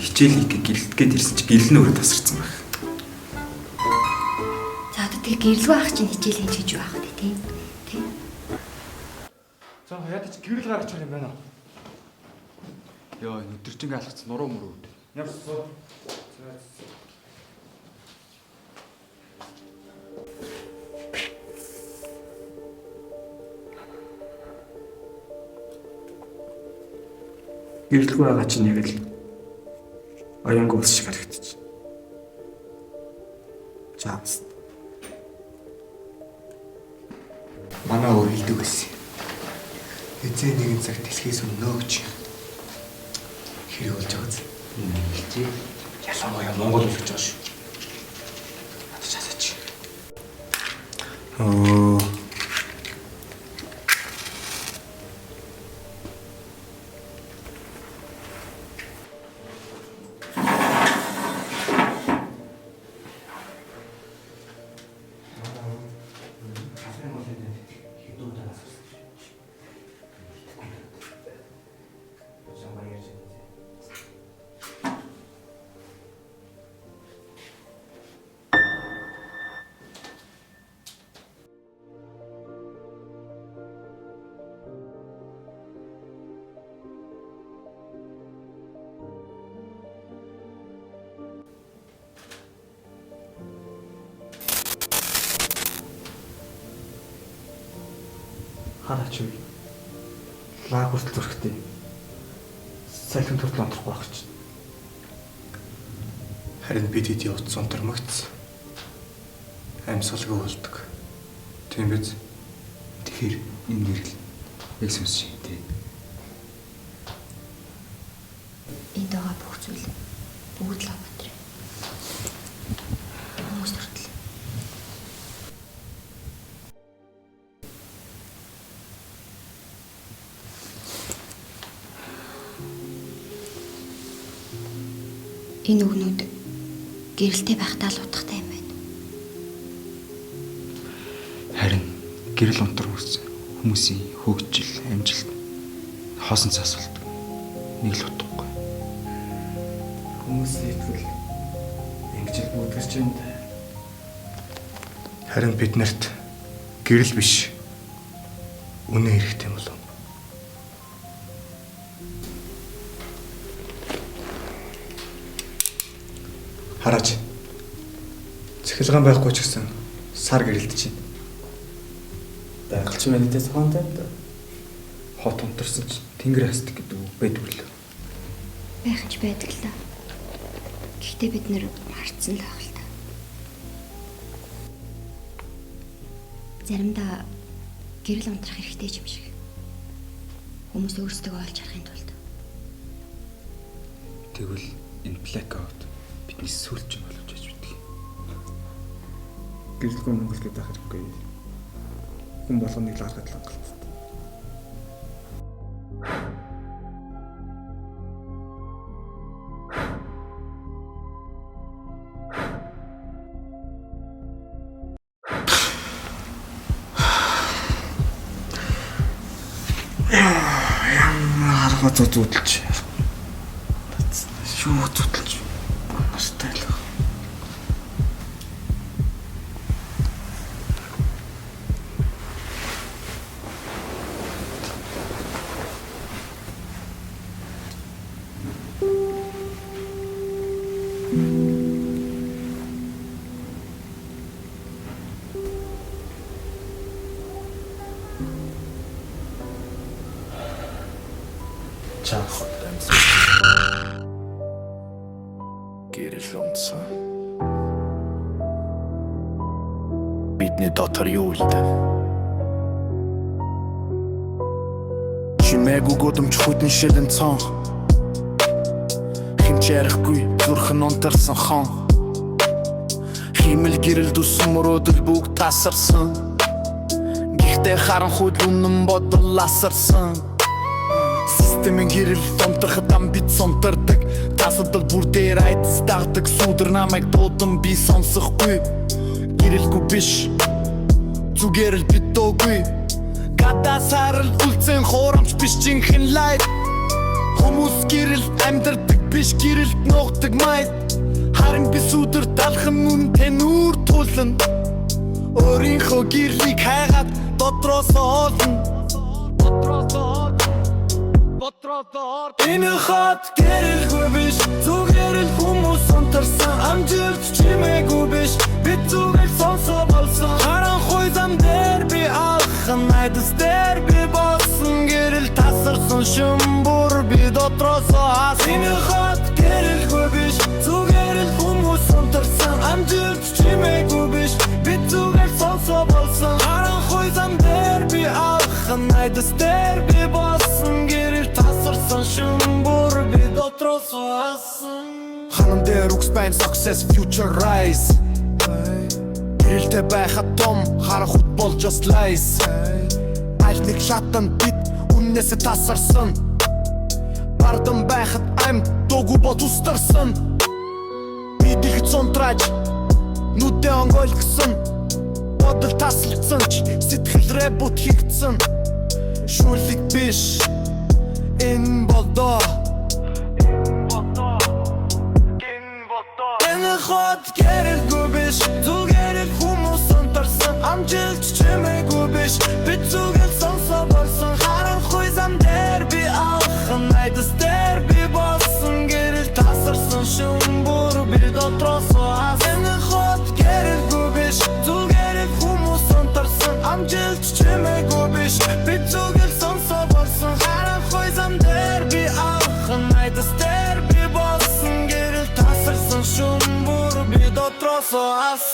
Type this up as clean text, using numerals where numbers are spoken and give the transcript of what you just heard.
хичээлийг гэлтгээд ирсэн чи гэрэл нь өөрөө тасарсан байх. За одоо тэгээ гэрэлгүй ах чинь хичээл хийж гэж байх үү тийм. За ядаж гэрэл гаргачих юм байна. Йоо өдөржинг алгацсан нуруу мөрөө. Явсуу. Гэрэлгүй байгаа чинь яг л оянг уус шиг харагдчих. Чаас. Манай өөр хэлдэг байсан. Эцэг нэгэн цаг дэлхийс өмнөө гэж хэрэг болж байгаа зү. Хэлчихье. Ялангуяа Монгол үлгэж байгаа шүү. Надад часаач. Хараач үе. Лаг хүртэл зүрхтэй. Салхин төртөл онцрохгүй байх чинь. Харин бид хэд явц сонтормогц. Амьсгалгүй болдог. Тийм биз? Тэгэхээр энэ гэрэл яг сүнс шиг тий. Энд байгаа бүх зүйл бүгд л Авбаатар. Хүмүүс төртөл. Энэ өгнүүд гэрэлтэй байхдаа л утгатай юм байна. Харин гэрэл онтор хүрсэн хүмүүсийн хөгжил, амжилт хоосон цаас болдог. Нэг л утгагүй. Хүмүүс итгэл ингэж л бүгдгэрч юм да. Харин бид нарт гэрэл биш. Үнэ хэрэгтэй юм болов. Хараач. Цэхэлгаан байхгүй ч гэсэн сар гэрэлдэж байна. Байгалч мэдээс хоонтой да. Хот онторсон ч тэнгэр хастдаг гэдэг үг байдаг л. Байх ч байдаг л да. Гэхдээ бид нэр харцсан л байх л да. Заримдаа гэрэл унтрах хэрэгтэй юм шиг. Хүмүүс өөрсдөө олж харахын тулд. Тэгвэл энэ блэкаут бидний сүлж юм боловч гэж бидгийг. Гэрэлгүй Монгол гэдэг хэрэггүй. Хүн болгоныг л харахад л хангалттай. Харахад зүудэлж. Шүү зүудэлж. Настай л. Чаас. Гэрэл унтсан. Бидний дотор юу л дээ? Чимээгүй гудамж хүдэн шилэн цон. Хинчээрхгүй зүрхэн унтарсан хон. Химэл гэрэл дусан мөрөөдөл бүгд тасарсан. Гэхдээ харанхуй үнэн бодол асарсан. Системийн гэрэл унтрахад амбиц сонтордог. Тасадал бүр дээр айдас дагдаг. Сүдэр намайг дуудан би сонсохгүй. Гэрэлгүй биш зүгээр л битоогүй. Гадаасаар л үлцэн хуурамч биш жинхэнэ лайт. Хүмүүс гэрэл амьдардаг би биш гэрэлт нуугдаг майд харин би сүдэр далхан үнтэй нүүр тулна өөрийнхөө гэрлийг хайгаад дотроосоо олно энэ хот гэрэлгүй биш зүгээр л хүмүүс унтарсан амжилт чимээгүй биш би зүгээр сонсоо болсон харанхуй зам дээр би алхан найдас дээр би болсон гэрэл тасарсан шумбур би дотроосоо хас энэ хот гэрэлгүй биш зүгээр л хүмүүс унтарсан амжилт чимээгүй биш би зүгээр сонсоо болсон харанхуй зам дээр би алхан найдас дээр би болсон гэрэл тасарсан шумбур би дотроосоо хас Ханам дээр үгсбайн success future rise Гэрэлтэй байхад том харахуд бол just lies Аль нэг шатан бит үннээсээ тасарсан Бардан байхад амьд дуугүй бод устарсан Би дэлгэц унтрааж нүдээ онгойлгсон Бодол тасалцсан ч сэтгэлрээ бут хийгдсэн Шүлэг биш энэ болдоо Энэ хот гэрэлгүй биш зүгээр л хүмүүс унтарсан амжилт чимээгүй биш би зүгээр сонсоо болсон харанхуй зам дээр би алхан найдас дээр би болсон гэрэл тасарсан шумбур би дотроосоо хас Энэ хот гэрэлгүй биш зүгээр л хүмүүс унтарсан амжилт чимээгүй биш би зүгээр сонсоо болсон харанхуй зам дээр би алхан найдас дээр би болсон гэрэл тасарсан шумбур би дотроосоо хас